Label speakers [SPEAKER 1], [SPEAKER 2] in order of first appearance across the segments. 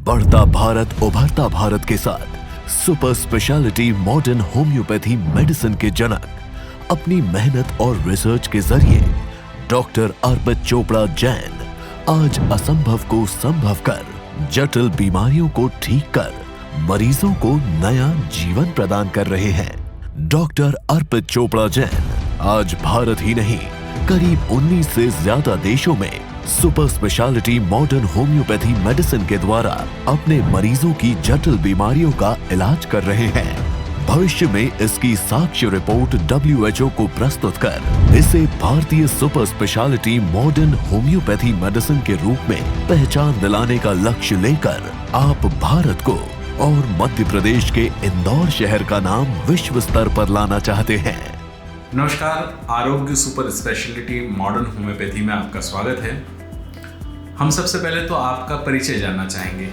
[SPEAKER 1] बढ़ता भारत उभरता भारत के साथ super speciality modern homeopathy medicine के जनक अपनी मेहनत और रिसर्च के जरिए डॉक्टर अर्पित चोपड़ा जैन आज असंभव को संभव कर जटिल बीमारियों को ठीक कर मरीजों को नया जीवन प्रदान कर रहे हैं। डॉक्टर अर्पित चोपड़ा जैन आज भारत ही नहीं करीब 19 से ज्यादा देशों में super speciality modern homeopathy medicine के द्वारा अपने मरीजों की जटिल बीमारियों का इलाज कर रहे हैं। भविष्य में इसकी साक्ष्य रिपोर्ट WHO को प्रस्तुत कर इसे भारतीय super speciality modern homeopathy medicine के रूप में पहचान दिलाने का लक्ष्य लेकर आप भारत को और मध्य प्रदेश के इंदौर शहर का नाम विश्व स्तर पर लाना चाहते हैं।
[SPEAKER 2] नमस्कार, आरोग्य सुपर स्पेशलिटी मॉडर्न होम्योपैथी में आपका स्वागत है। हम सबसे पहले तो आपका परिचय जानना चाहेंगे।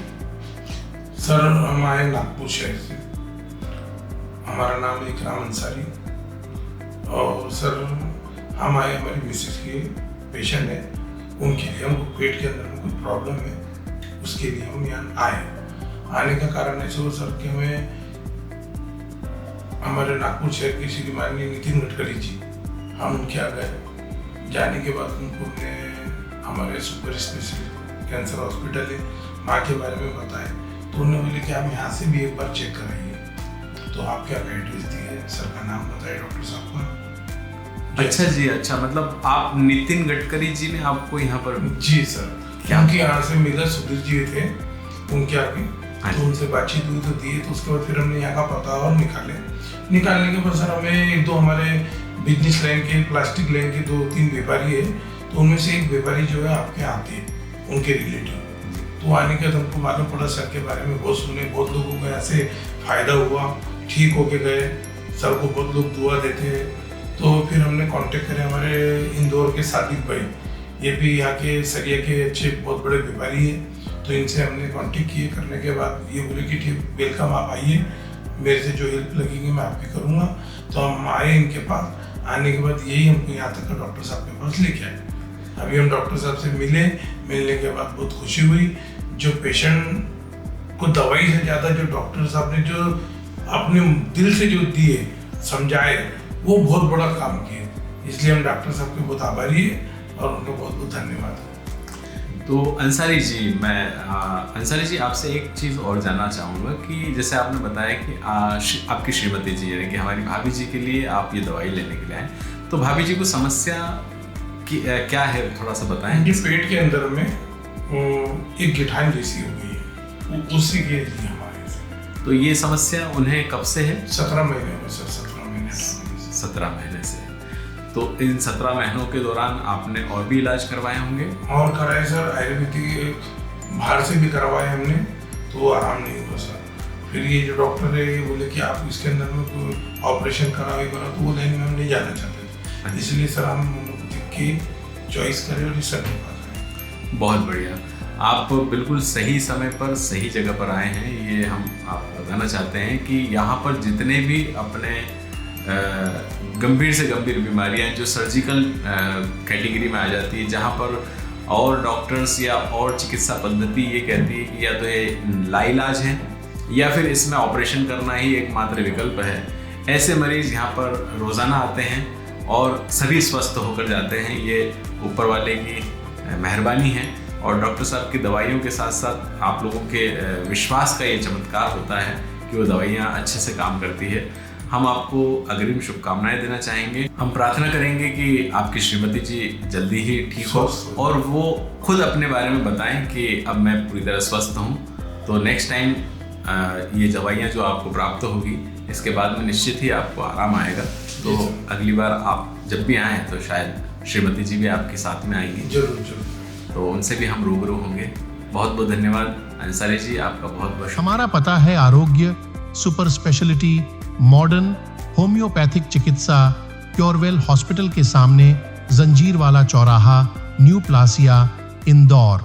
[SPEAKER 3] सर, हम आए नागपुर शहर से। हमारा नाम इकराम अंसारी और सर हम आए, हमारी मिसेस के पेशेंट है, उनके लिए हमको पेट के अंदर कोई प्रॉब्लम है, उसके लिए हम यहाँ आए। आने का कारण ऐसे हो सर कि हमें हमारे नागपुर शहर के श्री माननीय नितिन गडकरी जी, हम उनके आ गए। जाने के बाद उनको हमारे सुपर स्पेशलिस्ट कैंसर हॉस्पिटल है माँ के बारे में बताए, तो उन्होंने बोले कि आप यहाँ से भी एक बार चेक कराइए। तो आप क्या एड्रेस दिए, सर का नाम बताए डॉक्टर साहब का।
[SPEAKER 2] अच्छा जी, अच्छा, मतलब आप नितिन गडकरी जी ने आपको यहाँ पर?
[SPEAKER 3] जी सर, क्योंकि यहाँ से मिला सुधीर जी थे, उनके आगे तो उनसे बातचीत हुई तो दिए, तो उसके बाद फिर हमने यहाँ का पता और निकालने के बाद सर हमें एक दो हमारे बिजनेस लाइन के प्लास्टिक लाइन के 2-3 व्यापारी है, तो उनमें से एक व्यापारी जो है आपके आते हैं, उनके रिलेटिव। तो आने के बाद हमको मालूम पड़ा सर के बारे में, बहुत सुने, बहुत लोगों को ऐसे फायदा हुआ, ठीक होके गए, सर को बहुत लोग दुआ देते हैं। तो फिर हमने कांटेक्ट करे हमारे इंदौर के सादिक भाई, ये भी यहाँ के सरिया के अच्छे बहुत बड़े व्यापारी हैं, तो इनसे हमने कांटेक्ट किए। करने के बाद ये बोले कि ठीक, वेलकम, आप आइए, मेरे से जो हेल्प लगेगी मैं आपकी करूँगा। तो हम आए इनके पास। आने के बाद यही हमको यहाँ तक डॉक्टर साहब के पास लेके आए। अभी हम डॉक्टर साहब से मिलने के बाद बहुत खुशी हुई। जो पेशेंट को दवाई से ज़्यादा जो डॉक्टर साहब ने जो अपने दिल से जो दिए, समझाए, वो बहुत बड़ा काम किए। इसलिए हम डॉक्टर साहब के बहुत आभारी हैं और उनको बहुत बहुत धन्यवाद।
[SPEAKER 2] तो अंसारी जी, आपसे एक चीज़ और जानना चाहूँगा कि जैसे आपने बताया कि आपकी श्रीमती जी यानी कि हमारी भाभी जी के लिए आप ये दवाई लेने के लिए आए, तो भाभी जी को समस्या की क्या है, थोड़ा सा बताएं।
[SPEAKER 3] कि पेट के अंदर में एक गिठान जैसी हो गई है, उसी के लिए हमारे से।
[SPEAKER 2] तो ये समस्या उन्हें कब से है?
[SPEAKER 3] 17 महीने में सर, 17 महीने।
[SPEAKER 2] 17 महीने से। तो इन 17 महीनों के दौरान आपने और भी इलाज करवाए होंगे?
[SPEAKER 3] और कराए सर, आयुर्वेदिक बाहर से भी करवाए हमने, तो आराम नहीं हुआ सर। फिर ये जो डॉक्टर है ये बोले कि आप इसके अंदर में कोई ऑपरेशन कराओ, तो वो लाइन में हम नहीं जाना चाहते थे। इसलिए सर हम होम्योपैथिक की चॉइस करें और इस सर के पास आए।
[SPEAKER 2] बहुत बढ़िया, आप बिल्कुल सही समय पर सही जगह पर आए हैं। ये हम आपको बताना चाहते हैं कि यहाँ पर जितने भी अपने गंभीर से गंभीर बीमारियां जो सर्जिकल कैटेगरी में आ जाती है, जहाँ पर और डॉक्टर्स या और चिकित्सा पद्धति ये कहती है कि या तो ये लाइलाज है या फिर इसमें ऑपरेशन करना ही एकमात्र विकल्प है, ऐसे मरीज यहाँ पर रोज़ाना आते हैं और सभी स्वस्थ होकर जाते हैं। ये ऊपर वाले की मेहरबानी है और डॉक्टर साहब की दवाइयों के साथ साथ आप लोगों के विश्वास का ये चमत्कार होता है कि वो दवाइयाँ अच्छे से काम करती है। हम आपको अग्रिम शुभकामनाएं देना चाहेंगे। हम प्रार्थना करेंगे कि आपकी श्रीमती जी जल्दी ही ठीक हो और वो खुद अपने बारे में बताएं कि अब मैं पूरी तरह स्वस्थ हूँ। तो नेक्स्ट टाइम ये दवाइयाँ जो आपको प्राप्त होगी, इसके बाद में निश्चित ही आपको आराम आएगा। तो अगली बार आप जब भी आएँ तो शायद श्रीमती जी भी आपके साथ में आएंगी।
[SPEAKER 3] जरूर।
[SPEAKER 2] तो उनसे भी हम रूबरू होंगे। बहुत बहुत धन्यवाद अंसारी जी, आपका बहुत बहुत।
[SPEAKER 4] हमारा पता है आरोग्य सुपर स्पेशलिटी मॉडर्न होम्योपैथिक चिकित्सा प्योरवेल हॉस्पिटल के सामने, जंजीरवाला चौराहा, न्यू प्लासिया, इंदौर।